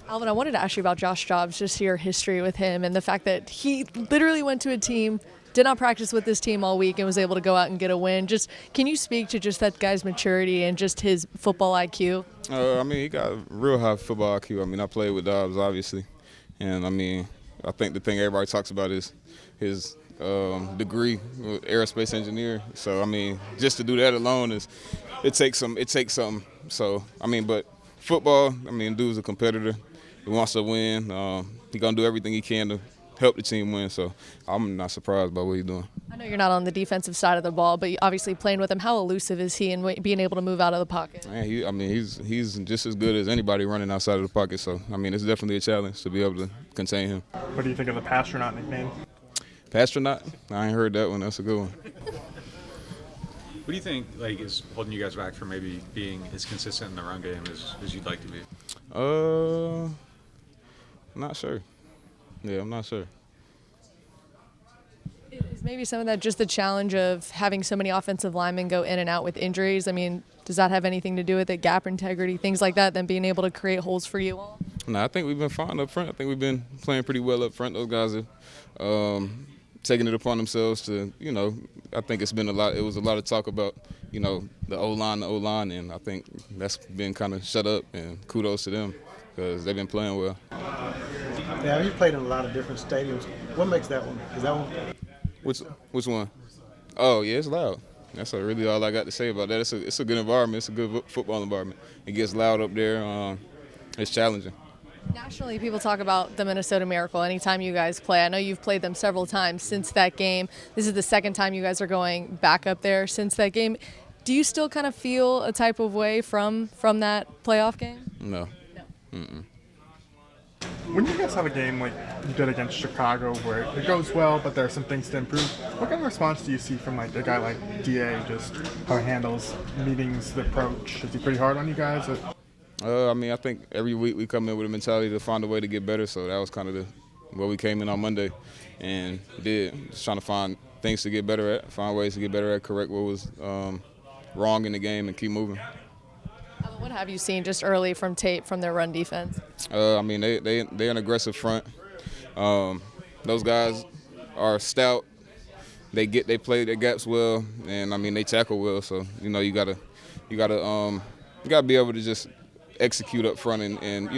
Alvin, I wanted to ask you about Josh Dobbs, just your history with him and the fact that he literally went to a team, did not practice with this team all week, and was able to go out and get a win. Just can you speak to just that guy's maturity and just his football IQ? I mean, he got a real high football IQ. I mean, I played with Dobbs, obviously. And, I mean, I think the thing everybody talks about is his degree, aerospace engineer. So, I mean, just to do that alone it takes something. So, I mean, but football, I mean, dude's a competitor. He wants to win. He's going to do everything he can to help the team win. So I'm not surprised by what he's doing. I know you're not on the defensive side of the ball, but obviously playing with him, how elusive is he in being able to move out of the pocket? Man, he's just as good as anybody running outside of the pocket. So, I mean, it's definitely a challenge to be able to contain him. What do you think of the Pastronaut nickname? Pastronaut? I ain't heard that one. That's a good one. What do you think is holding you guys back from maybe being as consistent in the run game as you'd like to be? I'm not sure. Yeah, I'm not sure. Is maybe some of that just the challenge of having so many offensive linemen go in and out with injuries? I mean, does that have anything to do with it, gap integrity, things like that, than being able to create holes for you all? No, I think we've been fine up front. I think we've been playing pretty well up front. Those guys are taking it upon themselves to, I think it was a lot of talk about, the O-line, and I think that's been kind of shut up, and kudos to them because they've been playing well. Yeah, you played in a lot of different stadiums. What makes that one? Is that one? Which one? Oh, yeah, it's loud. That's really all I got to say about that. It's a good environment. It's a good football environment. It gets loud up there. It's challenging. Nationally, people talk about the Minnesota Miracle anytime you guys play. I know you've played them several times since that game. This is the second time you guys are going back up there since that game. Do you still kind of feel a type of way from that playoff game? No. No. When you guys have a game like you did against Chicago where it goes well, but there are some things to improve, what kind of response do you see from a guy like DA, just how he handles meetings, the approach? Is he pretty hard on you guys? I mean, I think every week we come in with a mentality to find a way to get better, so that was kind of where we came in on Monday and did. Just trying to find things to get better at, find ways to get better at, correct what was wrong in the game and keep moving. What have you seen just early from tape from their run defense? I mean, they're an aggressive front. Those guys are stout. They play their gaps well, and I mean they tackle well. So you gotta be able to just execute up front and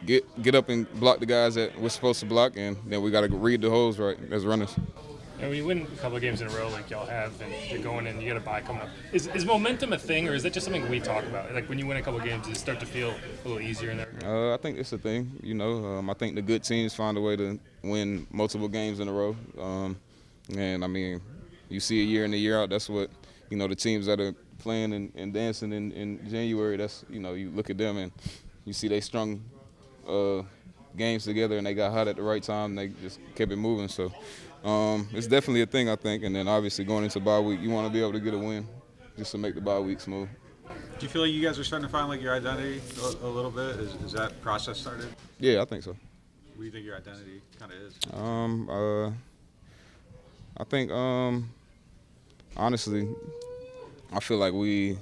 get up and block the guys that we're supposed to block, and then we gotta read the holes right as runners. And when you win a couple of games in a row like y'all have, and you're going in, you got a bye coming up. Is momentum a thing, or is that just something we talk about? Like when you win a couple of games, does it start to feel a little easier in there? I think it's a thing. I think the good teams find a way to win multiple games in a row. And I mean, you see it year in and year out. That's what the teams that are playing and dancing in January. That's you look at them and you see they strung games together and they got hot at the right time. And they just kept it moving. So. It's definitely a thing, I think, and then obviously going into bye week, you want to be able to get a win just to make the bye week smooth. Do you feel like you guys are starting to find your identity a little bit? Is that process started? Yeah, I think so. What do you think your identity kind of is? I think honestly, I feel like we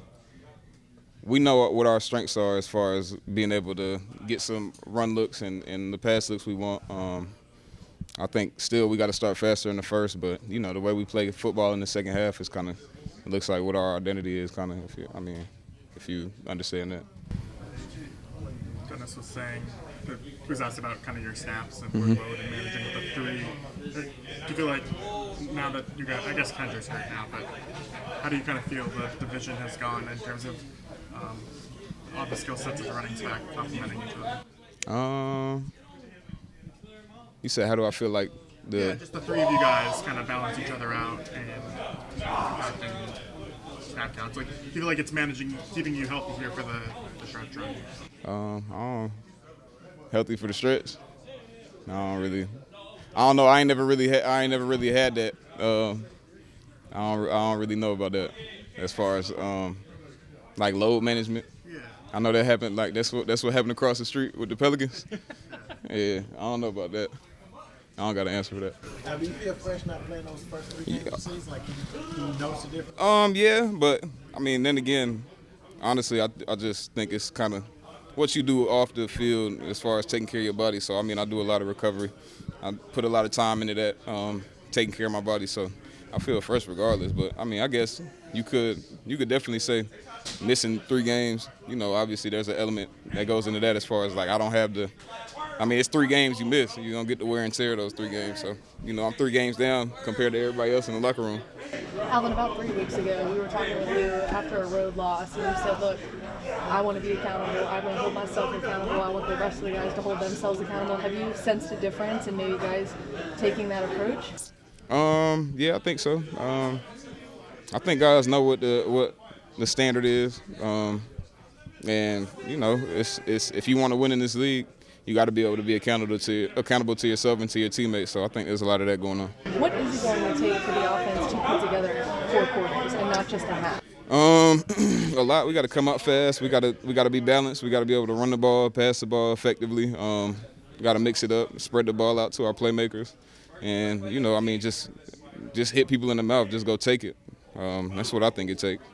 know what our strengths are as far as being able to get some run looks and the pass looks we want. I think still we got to start faster in the first, but the way we play football in the second half is kind of it looks like what our identity is kind of. If you understand that. Dennis was saying that he was asked about kind of your snaps and workload and managing with the three. Do you feel like now that you got, I guess Kendrick's right now, but how do you kind of feel the division has gone in terms of all the skill sets of the running back complementing each other? You said, how do I feel like just the three of you guys kind of balance each other out and snap counts. Like, do you feel like it's keeping you healthy here for the stretch run? Healthy for the stretch? I don't know. I ain't never really had that. I don't really know about that as far as load management. Yeah. I know that happened. That's what happened across the street with the Pelicans. Yeah, I don't know about that. I don't got an answer for that. Now, do you feel fresh not playing those first 3 games of the season? Like, can you notice the difference? Yeah, but I mean, then again, honestly, I just think it's kind of what you do off the field as far as taking care of your body. So I mean, I do a lot of recovery. I put a lot of time into that, taking care of my body. So I feel fresh regardless. But I mean, I guess you could definitely say missing 3 games. You know, obviously there's an element that goes into that as far as like I don't have the. I mean, it's 3 games you miss. You don't get the wear and tear of those 3 games. So, you know, I'm 3 games down compared to everybody else in the locker room. Alvin, about 3 weeks ago, we were talking with you after a road loss, and you said, look, I want to be accountable. I want to hold myself accountable. I want the rest of the guys to hold themselves accountable. Have you sensed a difference in maybe guys taking that approach? Yeah, I think so. I think guys know what the standard is. And, you know, it's if you want to win in this league, you got to be able to be accountable to yourself and to your teammates. So I think there's a lot of that going on. What is it going to take for the offense to put together 4 quarters and not just a half? A lot. We got to come out fast. We got to be balanced. We got to be able to run the ball, pass the ball effectively. We got to mix it up, spread the ball out to our playmakers, and you know, I mean, just hit people in the mouth. Just go take it. That's what I think it takes.